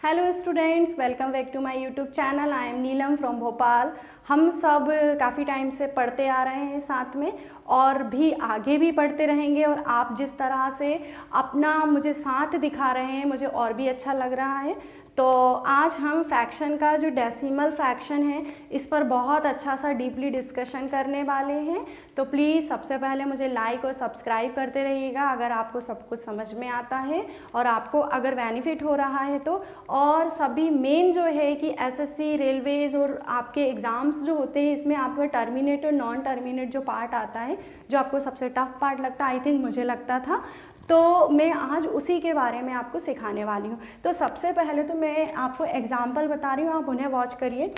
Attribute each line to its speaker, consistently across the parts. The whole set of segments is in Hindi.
Speaker 1: Hello students, welcome back to my YouTube channel. I am Neelam from Bhopal. हम सब काफ़ी टाइम से पढ़ते आ रहे हैं साथ में और भी आगे भी पढ़ते रहेंगे। और आप जिस तरह से अपना मुझे साथ दिखा रहे हैं मुझे और भी अच्छा लग रहा है। तो आज हम फ्रैक्शन का जो डेसिमल फ्रैक्शन है इस पर बहुत अच्छा सा डीपली डिस्कशन करने वाले हैं। तो प्लीज़ सबसे पहले मुझे लाइक और सब्सक्राइब करते रहिएगा अगर आपको सब कुछ समझ में आता है और आपको अगर बेनिफिट हो रहा है तो। और सभी मेन जो है कि एसएससी, रेलवेज़ और आपके एग्ज़ाम्स जो होते हैं इसमें आपका टर्मिनेट और नॉन टर्मिनेट जो पार्ट आता है, जो आपको सबसे टफ पार्ट लगता है, आई थिंक मुझे लगता था, तो मैं आज उसी के बारे में आपको सिखाने वाली हूँ। तो सबसे पहले तो मैं आपको एग्जाम्पल बता रही हूँ, आप उन्हें वॉच करिए।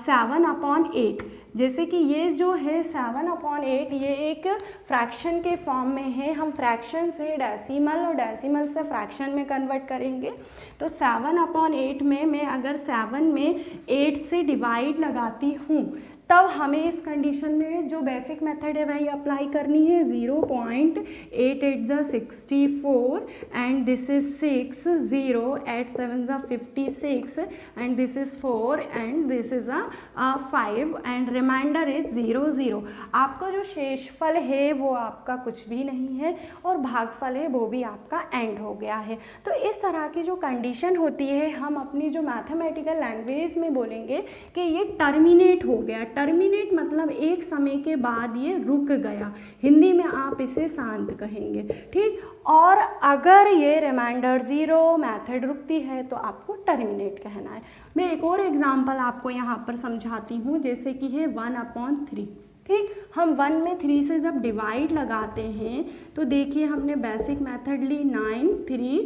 Speaker 1: 7/8, जैसे कि ये जो है 7/8 ये एक फ्रैक्शन के फॉर्म में है। हम फ्रैक्शन से डेसिमल और डेसिमल से फ्रैक्शन में कन्वर्ट करेंगे। तो 7/8 में मैं अगर 7 में 8 से डिवाइड लगाती हूँ तब हमें इस कंडीशन में जो बेसिक मेथड है वही अप्लाई करनी है। 0.8 ज़ा 64 एंड दिस इज 6, 0 8 7 ज़ा 56 and this is 4 and this is 5 and reminder is 0 0। आपका जो शेषफल है वो आपका कुछ भी नहीं है और भागफल है वो भी आपका एंड हो गया है। तो इस तरह की जो कंडीशन होती है हम अपनी जो मैथमेटिकल लैंग्वेज में बोलेंगे कि ये टर्मिनेट हो गया। टर्मिनेट मतलब एक समय के बाद ये रुक गया, हिंदी में आप इसे शांत कहेंगे, ठीक। और अगर ये रिमाइंडर 0 मेथड रुकती है तो आपको टर्मिनेट कहना है। मैं एक और एग्जांपल आपको यहाँ पर समझाती हूँ, जैसे कि है 1/3, ठीक। हम 1 में 3 से जब डिवाइड लगाते हैं तो देखिए हमने बेसिक मेथड ली 9 3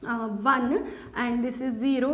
Speaker 1: 1 एंड दिस इज 0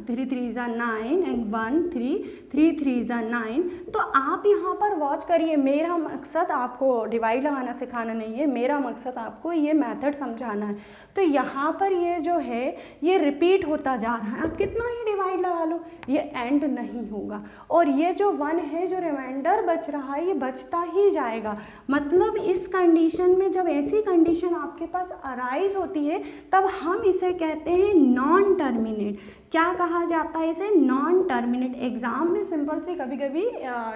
Speaker 1: 3 3 ज़ा 9 एंड 1 3 3 3 ज़ा 9। तो आप यहाँ पर वॉच करिए, मेरा मकसद आपको डिवाइड लगाना सिखाना नहीं है, मेरा मकसद आपको ये मेथड समझाना है। तो यहाँ पर ये जो है ये रिपीट होता जा रहा है, आप कितना ही डिवाइड लगा लो ये एंड नहीं होगा। और ये जो 1 है जो रिमाइंडर बच रहा है ये बचता ही जाएगा। मतलब इस कंडीशन में जब ऐसी कंडीशन आपके पास अराइज होती है तब हम इसे कहते हैं नॉन टर्मिनेट। क्या कहा जाता है इसे? Non terminate. एग्जाम में सिंपल सी कभी कभी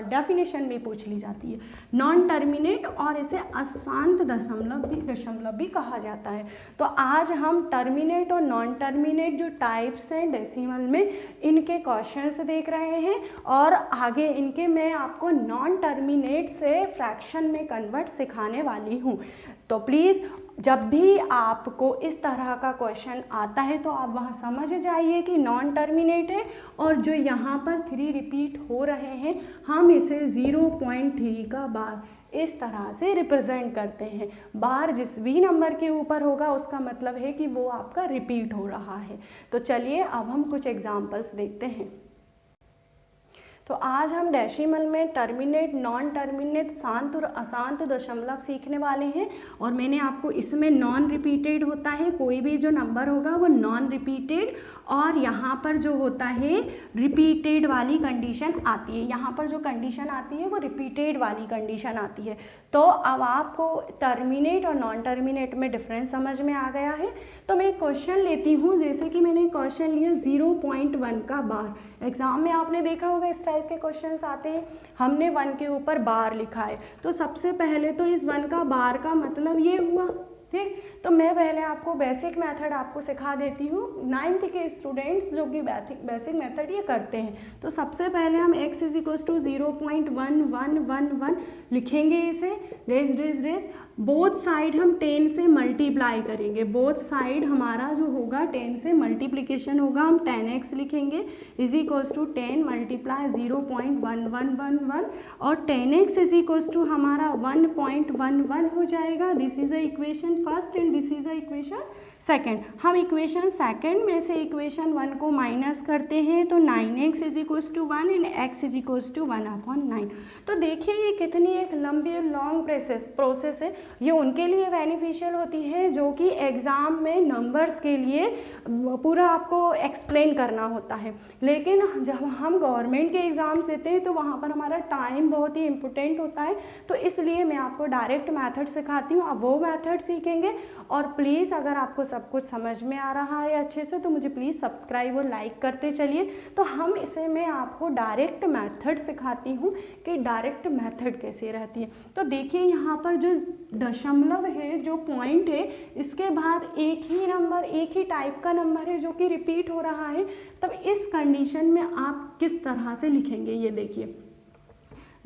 Speaker 1: डेफिनेशन भी पूछ ली जाती है नॉन टर्मिनेट, और इसे अशांत दशमलव भी कहा जाता है। तो आज हम टर्मिनेट और नॉन टर्मिनेट जो टाइप्स हैं डेसिमल में इनके क्वेश्चंस देख रहे हैं और आगे इनके मैं आपको नॉन टर्मिनेट से फ्रैक्शन में कन्वर्ट सिखाने वाली हूँ। तो प्लीज़ जब भी आपको इस तरह का क्वेश्चन आता है तो आप वहाँ समझ जाइए कि नॉन टर्मिनेट है और जो यहाँ पर 3 रिपीट हो रहे हैं हम इसे 0.3 का बार इस तरह से रिप्रेजेंट करते हैं। बार जिस भी नंबर के ऊपर होगा उसका मतलब है कि वो आपका रिपीट हो रहा है। तो चलिए अब हम कुछ एग्जाम्पल्स देखते हैं। तो आज हम डेसिमल में टर्मिनेट, नॉन टर्मिनेट, शांत और अशांत दशमलव सीखने वाले हैं। और मैंने आपको इसमें नॉन रिपीटेड होता है, कोई भी जो नंबर होगा वो नॉन रिपीटेड, और यहाँ पर जो होता है रिपीटेड वाली कंडीशन आती है। यहाँ पर जो कंडीशन आती है वो रिपीटेड वाली कंडीशन आती है। तो अब आपको टर्मिनेट और नॉन टर्मिनेट में डिफरेंस समझ में आ गया है। तो मैं क्वेश्चन लेती हूँ, जैसे कि मैंने क्वेश्चन लिया 0.1 का बार। एग्जाम में आपने देखा होगा इस टाइप के क्वेश्चंस आते हैं, हमने 1 के ऊपर बार लिखा है। तो सबसे पहले तो इस 1 का बार का मतलब ये हुआ, ठीक। तो मैं पहले आपको बेसिक मेथड आपको सिखा देती हूँ। 9th के स्टूडेंट्स जो कि बेसिक मेथड ये करते हैं। तो सबसे पहले हम x इज इक्वल टू 0.1111 लिखेंगे, इसे raise raise raise both side हम 10 से मल्टीप्लाई करेंगे। बोथ साइड हमारा जो होगा 10 से मल्टीप्लिकेशन होगा, हम 10x लिखेंगे इज इक्वल्स टू 10 मल्टीप्लाई 0.1111 और 10x इज इक्वल्स टू हमारा 1.11 हो जाएगा। This is a equation first and this is a equation second. हम इक्वेशन सेकेंड में से इक्वेशन 1 को माइनस करते हैं तो 9x is equals to 1 and x is equals to 1/9। तो देखिए ये कितनी एक लंबी और लॉन्ग प्रोसेस है। ये उनके लिए बेनिफिशियल होती है जो कि एग्ज़ाम में नंबर्स के लिए पूरा आपको एक्सप्लेन करना होता है। लेकिन जब हम गवर्नमेंट के एग्ज़ाम्स देते हैं तो वहाँ पर हमारा टाइम बहुत ही इम्पोर्टेंट होता है। तो इसलिए मैं आपको डायरेक्ट मेथड सिखाती हूँ, आप वो मेथड सीखेंगे। और प्लीज़ अगर आपको सब कुछ समझ में आ रहा है अच्छे से, तो मुझे प्लीज़ सब्सक्राइब और लाइक करते चलिए। तो हम इसे मैं आपको डायरेक्ट मेथड सिखाती हूँ कि डायरेक्ट मेथड कैसे रहती है। तो देखिए यहाँ पर जो दशमलव है, जो पॉइंट है, इसके बाद एक ही नंबर, एक ही टाइप का नंबर है जो कि रिपीट हो रहा है। तब इस कंडीशन में आप किस तरह से लिखेंगे, ये देखिए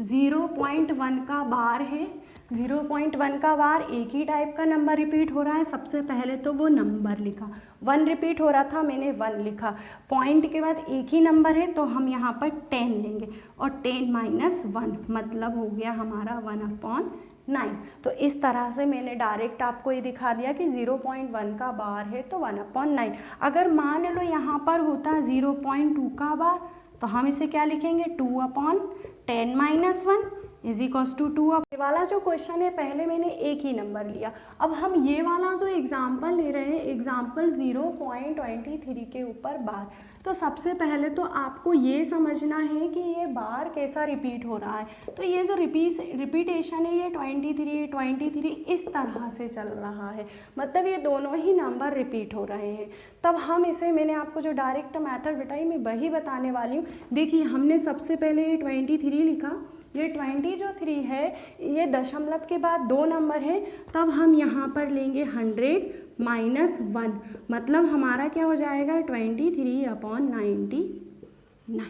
Speaker 1: 0.1 का बार है, 0.1 का बार, एक ही टाइप का नंबर रिपीट हो रहा है। सबसे पहले तो वो नंबर लिखा, 1 रिपीट हो रहा था, मैंने 1 लिखा। पॉइंट के बाद एक ही नंबर है तो हम यहाँ पर 10 लेंगे और 10 - 1 मतलब हो गया हमारा 1/9। तो इस तरह से मैंने डायरेक्ट आपको ये दिखा दिया कि 0.1 का बार है तो 1/9। अगर मान लो यहाँ पर होता 0.2 का बार तो हम इसे क्या लिखेंगे, 2/10 - 1 इज इक्वल्स टू 2। अब ये वाला जो क्वेश्चन है, पहले मैंने एक ही नंबर लिया, अब हम ये वाला जो एग्जाम्पल ले रहे हैं, एग्जाम्पल 0.23 के ऊपर बार। तो सबसे पहले तो आपको ये समझना है कि ये बार कैसा रिपीट हो रहा है। तो ये जो रिपीटेशन है, ये 23 इस तरह से चल रहा है, मतलब ये दोनों ही नंबर रिपीट हो रहे हैं। तब हम इसे, मैंने आपको जो डायरेक्ट मेथड बताई मैं वही बताने वाली हूँ। देखिए हमने सबसे पहले ये 23 लिखा, ये 20 जो 3 है, ये दशमलव के बाद 2 नंबर है, तब हम यहाँ पर लेंगे 100 - 1 मतलब हमारा क्या हो जाएगा 23/99।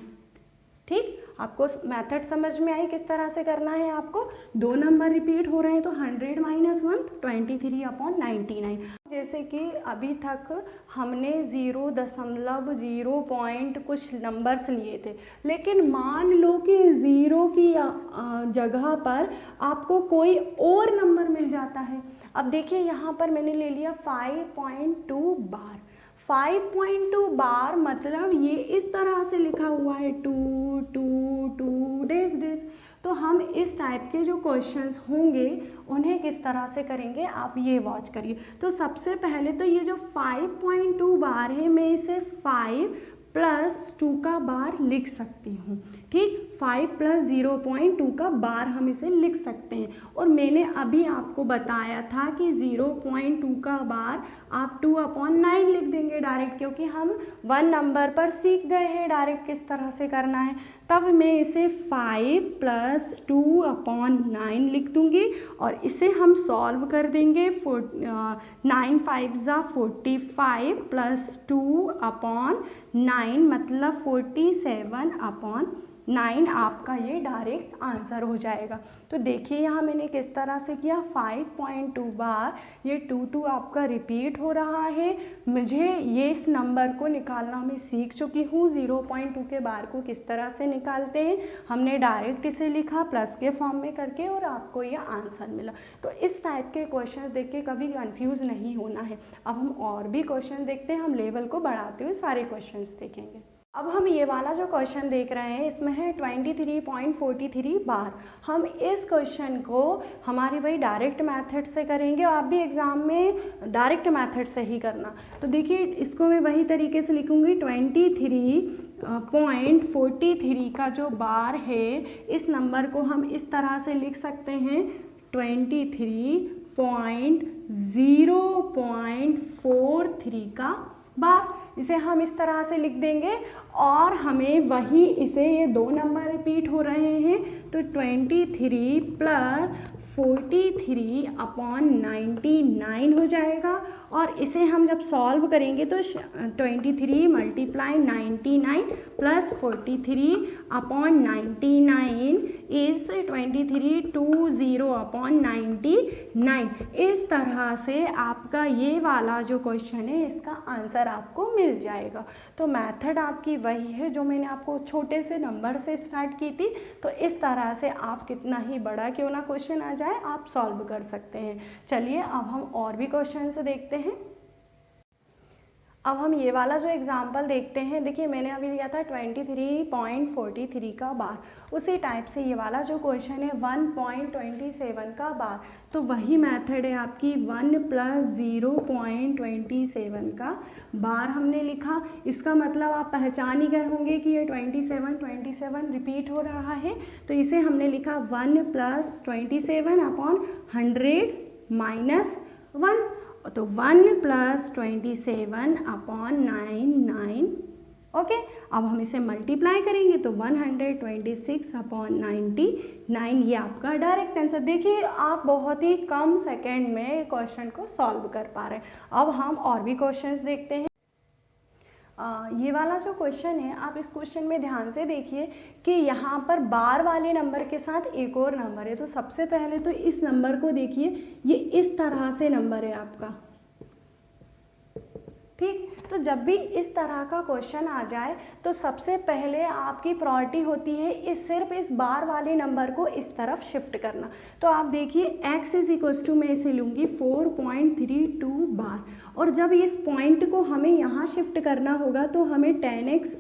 Speaker 1: ठीक, आपको मेथड समझ में आई किस तरह से करना है। आपको 2 नंबर रिपीट हो रहे हैं तो 100 - 1 23/99। जैसे कि अभी तक हमने 0.0 पॉइंट कुछ नंबर्स लिए थे, लेकिन मान लो कि 0 की जगह पर आपको कोई और नंबर मिल जाता है। अब देखिए यहाँ पर मैंने ले लिया 5.2 बार। 5.2 बार मतलब ये इस तरह से लिखा हुआ है 2 2 2 डेज डेज। तो हम इस टाइप के जो क्वेश्चंस होंगे उन्हें किस तरह से करेंगे, आप ये वॉच करिए। तो सबसे पहले तो ये जो 5.2 बार है, मैं इसे 5 + 2 का बार लिख सकती हूँ। ठीक, 5 + 0.2 का बार हम इसे लिख सकते हैं। और मैंने अभी आपको बताया था कि 0.2 का बार आप 2/9 लिख देंगे डायरेक्ट, क्योंकि हम 1 नंबर पर सीख गए हैं डायरेक्ट किस तरह से करना है। तब मैं इसे 5 + 2/9 लिख दूंगी और इसे हम सॉल्व कर देंगे। 9 5 = 45 + 2/9 मतलब 47/9 आपका ये डायरेक्ट आंसर हो जाएगा। तो देखिए यहाँ मैंने किस तरह से किया, 5.2 बार ये 2 आपका रिपीट हो रहा है। मुझे ये इस नंबर को निकालना मैं सीख चुकी हूँ, 0.2 के बार को किस तरह से निकालते हैं। हमने डायरेक्ट इसे लिखा प्लस के फॉर्म में करके और आपको ये आंसर मिला। तो इस टाइप के क्वेश्चन देख के कभी कंफ्यूज नहीं होना है। अब हम और भी क्वेश्चन देखते हैं, हम लेवल को बढ़ाते हुए सारे क्वेश्चन देखेंगे। अब हम ये वाला जो क्वेश्चन देख रहे हैं, इसमें है 23.43 बार। हम इस क्वेश्चन को हमारी वही डायरेक्ट मेथड से करेंगे, और आप भी एग्ज़ाम में डायरेक्ट मेथड से ही करना। तो देखिए इसको मैं वही तरीके से लिखूँगी, 23.43 का जो बार है, इस नंबर को हम इस तरह से लिख सकते हैं 23.0.43 का बार। इसे हम इस तरह से लिख देंगे और हमें वही इसे ये 2 नंबर रिपीट हो रहे हैं, तो 23 + 43/99 हो जाएगा। और इसे हम जब सॉल्व करेंगे तो 23 × 99 + 43/99 इज 23/20/99। इस तरह से आपका ये वाला जो क्वेश्चन है, इसका आंसर आपको मिल जाएगा। तो मेथड आपकी वही है जो मैंने आपको छोटे से नंबर से स्टार्ट की थी। तो इस तरह से आप कितना ही बड़ा क्यों ना क्वेश्चन आ जाए, आप सॉल्व कर सकते हैं। चलिए अब हम और भी क्वेश्चन देखते हैं। अब हम ये वाला जो एग्जाम्पल देखते हैं, देखिए मैंने अभी लिया था 23.43 का बार। उसी टाइप से ये वाला जो क्वेश्चन है 1.27 का बार। तो वही मेथड है आपकी, 1 + 0.27 का बार हमने लिखा। इसका मतलब आप पहचान ही गए होंगे कि ये 27 रिपीट हो रहा है। तो इसे हमने लिखा 1 + 27/100 - 1। तो 1 प्लस 27 अपॉन 9 ओके। अब हम इसे मल्टीप्लाई करेंगे तो 126 अपॉन 99, ये आपका डायरेक्ट आंसर। देखिए आप बहुत ही कम सेकेंड में क्वेश्चन को सॉल्व कर पा रहे हैं। अब हम और भी क्वेश्चंस देखते हैं। ये वाला जो क्वेश्चन है, आप इस क्वेश्चन में ध्यान से देखिए कि यहाँ पर बार वाले नंबर के साथ एक और नंबर है। तो सबसे पहले तो इस नंबर को देखिए, ये इस तरह से नंबर है आपका, ठीक। तो जब भी इस तरह का क्वेश्चन आ जाए तो सबसे पहले आपकी प्रायोरिटी होती है सिर्फ इस बार वाले नंबर को इस तरफ शिफ्ट करना। तो आप देखिए x इज इक्वल्स टू, मैं इसे लूँगी 4.32 बार, और जब इस पॉइंट को हमें यहाँ शिफ्ट करना होगा तो हमें 10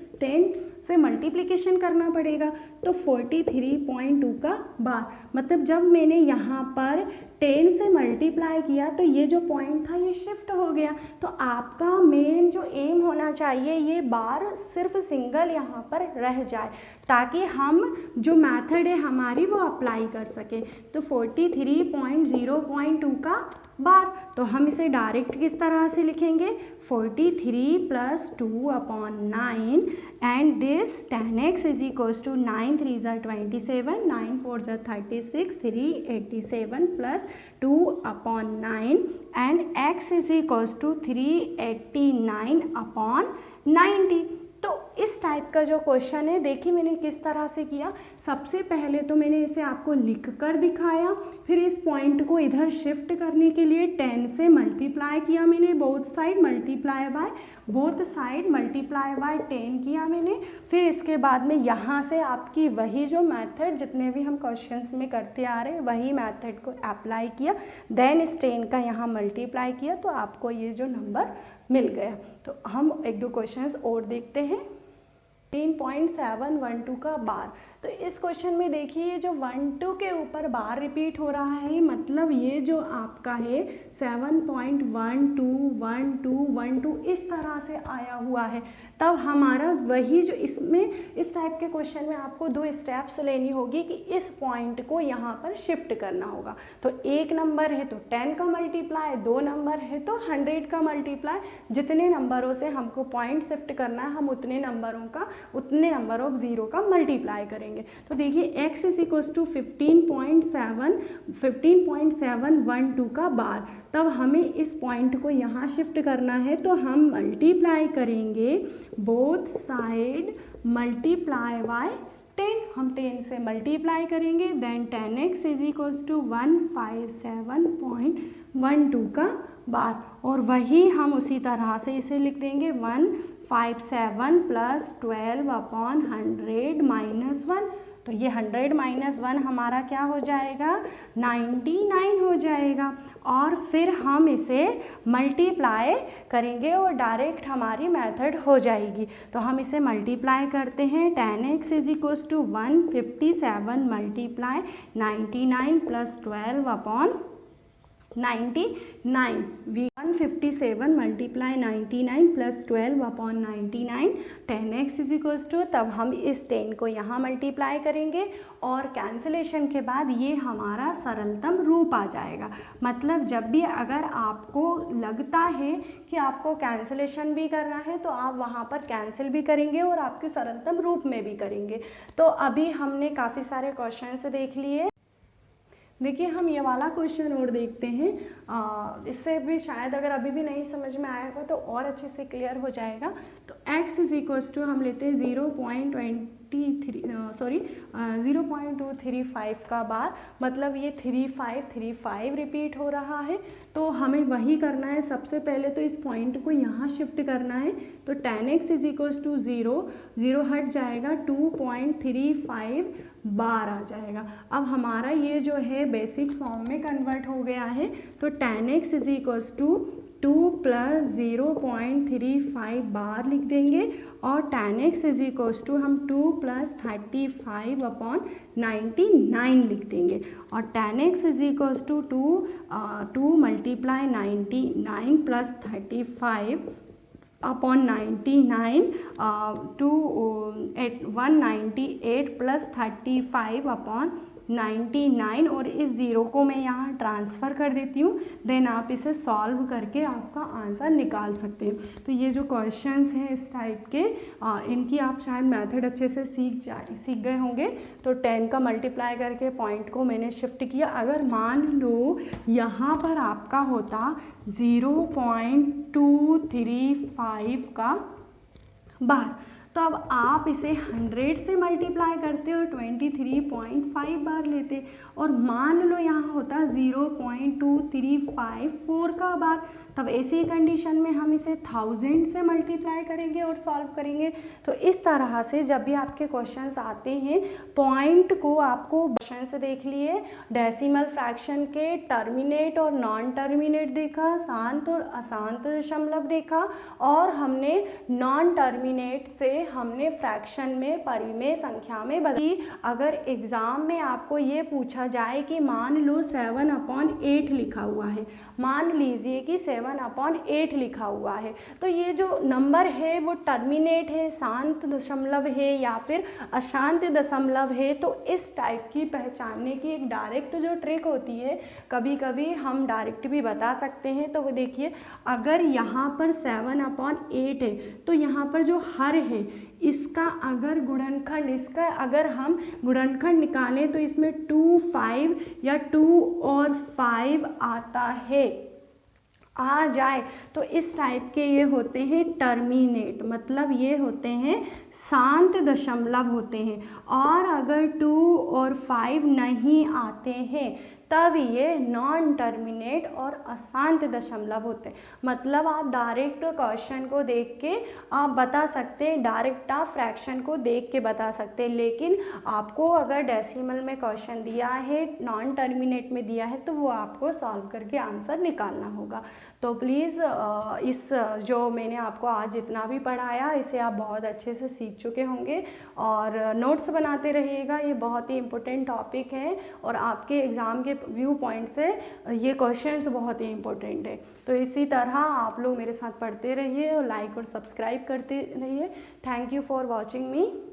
Speaker 1: से मल्टीप्लिकेशन करना पड़ेगा। तो 43.2 का बार, मतलब जब मैंने यहाँ पर 10 से मल्टीप्लाई किया तो ये जो पॉइंट था ये शिफ्ट हो गया। तो आपका मेन जो एम होना चाहिए, ये बार सिर्फ सिंगल यहाँ पर रह जाए ताकि हम जो मेथड है हमारी वो अप्लाई कर सकें। तो 43.0.2 का बार, तो हम इसे डायरेक्ट किस तरह से लिखेंगे, 43 plus 2 upon 9 and this 10x is equals to 9 3 ज़ा 27, 9 4 ज़ा 36, 3 87 plus 2 upon 9 and x is equals to 389 upon 90। तो इस टाइप का जो क्वेश्चन है, देखिए मैंने किस तरह से किया। सबसे पहले तो मैंने इसे आपको लिख कर दिखाया, फिर इस पॉइंट को इधर शिफ्ट करने के लिए 10 से मल्टीप्लाई किया मैंने, बोथ साइड मल्टीप्लाई बाय 10 किया मैंने। फिर इसके बाद में यहाँ से आपकी वही जो मेथड जितने भी हम क्वेश्चंस में करते आ रहे हैं वही मेथड को अप्लाई किया, देन इस 10 का यहाँ मल्टीप्लाई किया तो आपको ये जो नंबर मिल गया। तो हम एक दो क्वेश्चंस और देखते हैं। 13.712 का बार, तो इस क्वेश्चन में देखिए ये जो 12 के ऊपर बार रिपीट हो रहा है, मतलब ये जो आपका है 7.121212 इस तरह से आया हुआ है। तब हमारा वही जो इसमें इस टाइप के क्वेश्चन में आपको दो स्टेप्स लेनी होगी कि इस पॉइंट को यहाँ पर शिफ्ट करना होगा। तो एक नंबर है तो 10 का मल्टीप्लाई, दो नंबर है तो 100 का मल्टीप्लाई, जितने नंबरों से हमको पॉइंट शिफ्ट करना है हम उतने नंबर ऑफ ज़ीरो का मल्टीप्लाई करेंगे। तो देखिए x इज इक्वल्स टू 15.712 का बार, तब हमें इस पॉइंट को यहाँ शिफ्ट करना है तो हम मल्टीप्लाई करेंगे बोथ साइड मल्टीप्लाई बाय 10, हम 10 से मल्टीप्लाई करेंगे, then 10x is equals to 157.12 का बार, और वही हम उसी तरह से इसे लिख देंगे 157 प्लस 12 अपॉन 100 माइनस 1। तो ये 100 माइनस 1 हमारा क्या हो जाएगा, 99 हो जाएगा, और फिर हम इसे मल्टीप्लाई करेंगे और डायरेक्ट हमारी मेथड हो जाएगी। तो हम इसे मल्टीप्लाई करते हैं, 10x is equals to 157 multiply 99 plus 12 upon 99, 157 multiply 99 plus 12 upon 99, 10x is equals to, तब हम इस 10 को यहाँ मल्टीप्लाई करेंगे और कैंसिलेशन के बाद ये हमारा सरलतम रूप आ जाएगा। मतलब जब भी अगर आपको लगता है कि आपको कैंसिलेशन भी करना है तो आप वहाँ पर कैंसिल भी करेंगे और आपके सरलतम रूप में भी करेंगे। तो अभी हमने काफ़ी सारे क्वेश्चंस देख लिए। देखिए हम ये वाला क्वेश्चन और देखते हैं, इससे भी शायद अगर अभी भी नहीं समझ में आएगा तो और अच्छे से क्लियर हो जाएगा। तो x इज इक्वल्स टू हम लेते हैं 0.235 का बार, मतलब ये 3535 रिपीट हो रहा है। तो हमें वही करना है, सबसे पहले तो इस पॉइंट को यहाँ शिफ्ट करना है। तो 10x इज इक्वल्स टू 0 हट जाएगा, 2.35 बार आ जाएगा। अब हमारा ये जो है बेसिक फॉर्म में कन्वर्ट हो गया है। तो 10x is equals to 2 plus 0.35 bar लिख देंगे, और 10x इज इक्वल्स टू हम 2 प्लस 35 अपॉन 99 लिख देंगे, और 10x is equals to 2 multiply 99 plus 35 upon 99 198 plus 35 upon 99 और इस ज़ीरो को मैं यहाँ ट्रांसफ़र कर देती हूँ। देन आप इसे सॉल्व करके आपका आंसर निकाल सकते हो। तो ये जो क्वेश्चंस हैं इस टाइप के इनकी आप शायद मेथड अच्छे से सीख गए होंगे। तो 10 का मल्टीप्लाई करके पॉइंट को मैंने शिफ्ट किया। अगर मान लो यहाँ पर आपका होता 0.235 का बार, तो अब आप इसे 100 से मल्टीप्लाई करते हो 23.5 बार लेते, और मान लो यहाँ होता 0.2354 का बार, तब ऐसी कंडीशन में हम इसे 1000 से मल्टीप्लाई करेंगे और सॉल्व करेंगे। तो इस तरह से जब भी आपके क्वेश्चंस आते हैं, पॉइंट को आपको क्वेश्चन देख लिए, डेसिमल फ्रैक्शन के टर्मिनेट और नॉन टर्मिनेट देखा, शांत और अशांत दशमलव देखा, और हमने नॉन टर्मिनेट से हमने फ्रैक्शन में परिमेय संख्या में बदली। अगर एग्जाम में आपको ये पूछा जाए कि मान लो 7/8 लिखा हुआ है, मान लीजिए कि 7/8 लिखा हुआ है, तो ये जो नंबर है वो टर्मिनेट है, शांत दशमलव है या फिर अशांत दशमलव है, तो इस टाइप की पहचानने की एक डायरेक्ट जो ट्रिक होती है, कभी कभी हम डायरेक्ट भी बता सकते हैं। तो वो देखिए, अगर यहाँ पर 7/8 है तो यहाँ पर जो हर है इसका अगर गुणनखंड, इसका अगर हम गुणनखंड निकालें तो इसमें 2, 5 या 2 और 5 आता है, आ जाए, तो इस टाइप के ये होते हैं टर्मिनेट, मतलब ये होते हैं शांत दशमलव होते हैं। और अगर 2 और 5 नहीं आते हैं तब ये नॉन टर्मिनेट और अशांत दशमलव होते हैं। मतलब आप डायरेक्ट क्वेश्चन को देख के आप बता सकते हैं, डायरेक्ट आप फ्रैक्शन को देख के बता सकते हैं, लेकिन आपको अगर डेसिमल में क्वेश्चन दिया है, नॉन टर्मिनेट में दिया है, तो वो आपको सॉल्व करके आंसर निकालना होगा। तो प्लीज़ इस जो मैंने आपको आज जितना भी पढ़ाया इसे आप बहुत अच्छे से सीख चुके होंगे, और नोट्स बनाते रहिएगा। ये बहुत ही इम्पोर्टेंट टॉपिक है और आपके एग्ज़ाम के व्यू पॉइंट से ये क्वेश्चंस बहुत ही इम्पोर्टेंट है। तो इसी तरह आप लोग मेरे साथ पढ़ते रहिए और लाइक और सब्सक्राइब करते रहिए। Thank you for watching me.